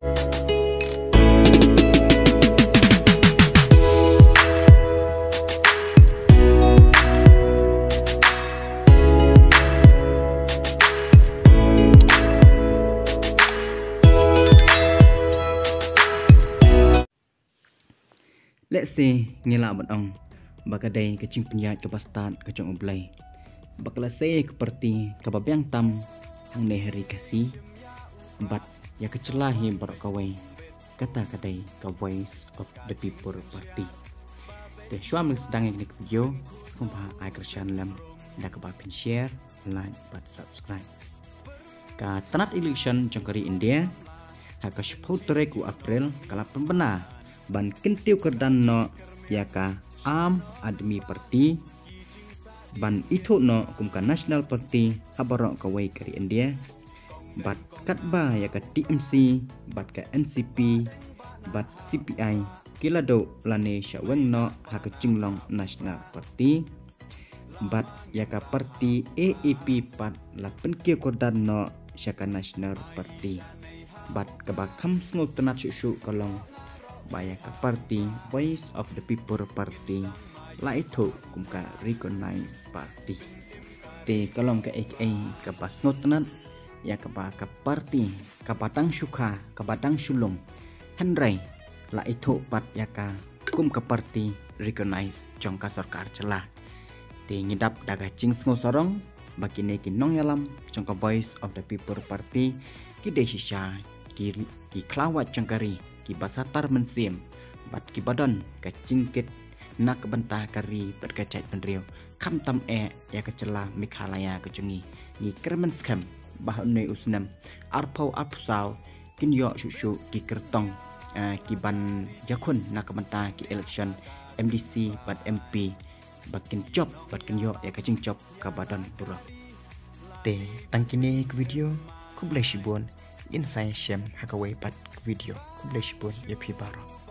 Let's say ngela batong bakadai kecing penyat ke pastat ke jong oblai bakala say keperti kababiang tam hang ne hari kasih bat ya kecelahi berkawai kata kadai ka voice of the people party te suam sedang ini video sekumpa ai kerjaan lam da ka ba pin share like but subscribe ka tanat election jongkari India ha ka 10 April kala pembena ban kentiu kerdan no yaka Aam Aadmi Party ban itu no kumka National Party habarok kawai kari India bat katba yaka TMC bat ka NCP bat CPI kilado lane syaweng no haka cinglong National Party bat yaka parti AAP pat lapen kia kordan no syaka National Party bat kabakam sengu tenat syuk kalong baya ka party Voice of the People Party la itu kumka recognize party te kalong ka AKA ka pasnotnat ya ka ba ka party ka batang syukha ka batang sulung handrai la itu pat ya ka kum ka party recognize jong ka sarkar celah te ngidap daga cing sngo sorong bakine kinong yalam jong ka Voice of the People Party ki desisha ki klawat jangkari ki basatar mensiem bat ki badan ka cingkit nak bentah kari berkacait penriu kam tam ya kecela mikhalaya kecungi ni kermen skam bahne usnam arpau apsau kin yo syusyu ki kertong ki ban jakun nak bentah ki election MDC bat MP bakin job batkin yo ya kecing job ka badan pura te tangkini ke video ku bleshibon insai shem hakawai pat video ku bleshibon ya pi barok